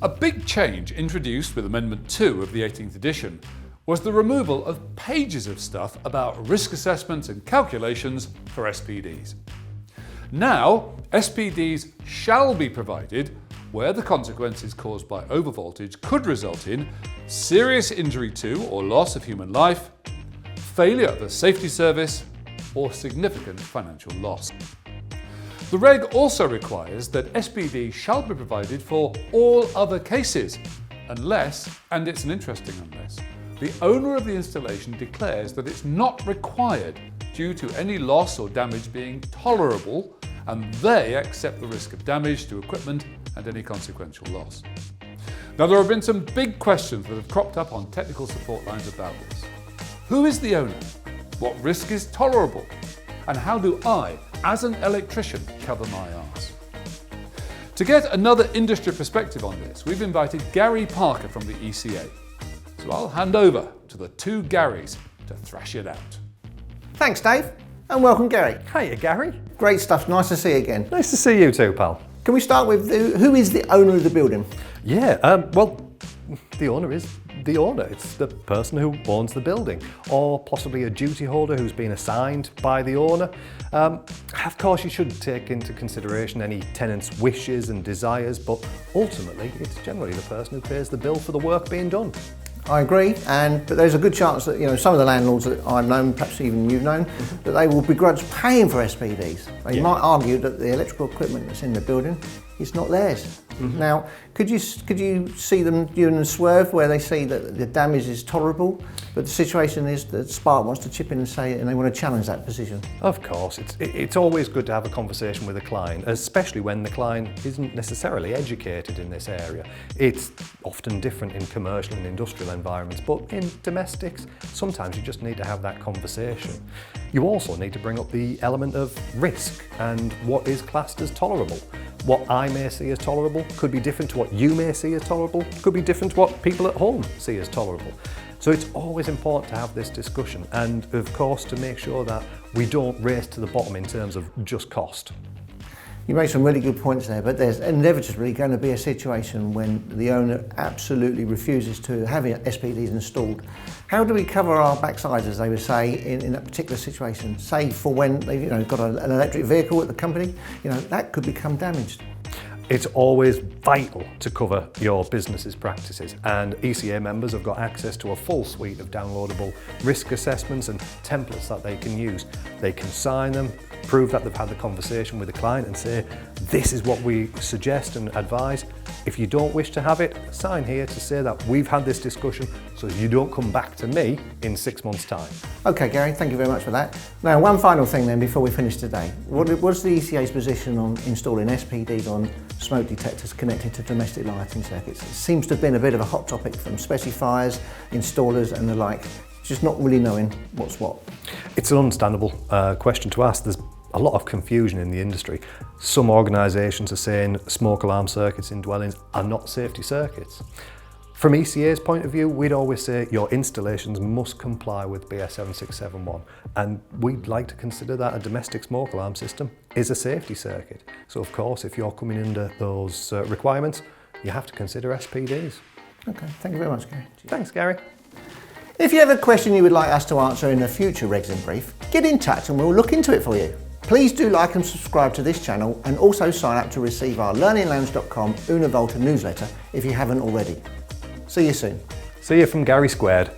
A big change introduced with Amendment 2 of the 18th edition was the removal of pages of stuff about risk assessments and calculations for SPDs. Now, SPDs shall be provided where the consequences caused by overvoltage could result in serious injury to or loss of human life, failure of a safety service, or significant financial loss. The Reg also requires that SPD shall be provided for all other cases, unless, and it's an interesting unless, the owner of the installation declares that it's not required due to any loss or damage being tolerable, and they accept the risk of damage to equipment and any consequential loss. Now, there have been some big questions that have cropped up on technical support lines about this. Who is the owner? What risk is tolerable? And how do I, as an electrician, cover my arse? To get another industry perspective on this, we've invited Gary Parker from the ECA. So I'll hand over to the two Garys to thrash it out. Thanks, Dave, and welcome, Gary. Hiya, Gary. Great stuff, nice to see you again. Nice to see you too, pal. Can we start with who is the owner of the building? Yeah, well, the owner is the owner. It's the person who owns the building, or possibly a duty holder who's been assigned by the owner. Of course, you should take into consideration any tenant's wishes and desires, but ultimately, it's generally the person who pays the bill for the work being done. I agree, but there's a good chance that some of the landlords that I've known, perhaps even you've known, that they will begrudge paying for SPDs. They might argue that the electrical equipment that's in the building is not theirs. Now, could you see them doing a swerve where they see that the damage is tolerable, but the situation is that Spark wants to chip in and say it, and they want to challenge that position? Of course, it's always good to have a conversation with a client, especially when the client isn't necessarily educated in this area. It's often different in commercial and industrial environments, but in domestics, sometimes you just need to have that conversation. You also need to bring up the element of risk and what is classed as tolerable. What I may see as tolerable could be different to what you may see as tolerable, could be different to what people at home see as tolerable. So it's always important to have this discussion, and of course to make sure that we don't race to the bottom in terms of just cost. You made some really good points there, but there's inevitably going to be a situation when the owner absolutely refuses to have SPDs installed. How do we cover our backsides, as they would say, in that particular situation? Say for when they've got an electric vehicle at the company, that could become damaged. It's always vital to cover your business's practices, and ECA members have got access to a full suite of downloadable risk assessments and templates that they can use. They can sign them, prove that they've had the conversation with the client and say, this is what we suggest and advise. If you don't wish to have it, sign here to say that we've had this discussion so you don't come back to me in 6 months' time. Okay, Gary, thank you very much for that. Now, one final thing then before we finish today. What's the ECA's position on installing SPDs on smoke detectors connected to domestic lighting circuits? It seems to have been a bit of a hot topic from specifiers, installers and the like, just not really knowing what's what. It's an understandable question to ask. There's a lot of confusion in the industry. Some organisations are saying smoke alarm circuits in dwellings are not safety circuits. From ECA's point of view, we'd always say your installations must comply with BS 7671, and we'd like to consider that a domestic smoke alarm system is a safety circuit. So of course, if you're coming under those requirements, you have to consider SPDs. Okay, thank you very much, Gary. Thanks, Gary. If you have a question you would like us to answer in a future Regs in Brief, get in touch and we'll look into it for you. Please do like and subscribe to this channel, and also sign up to receive our learninglounge.com Una Volta newsletter if you haven't already. See you soon. See you from Gary Squared.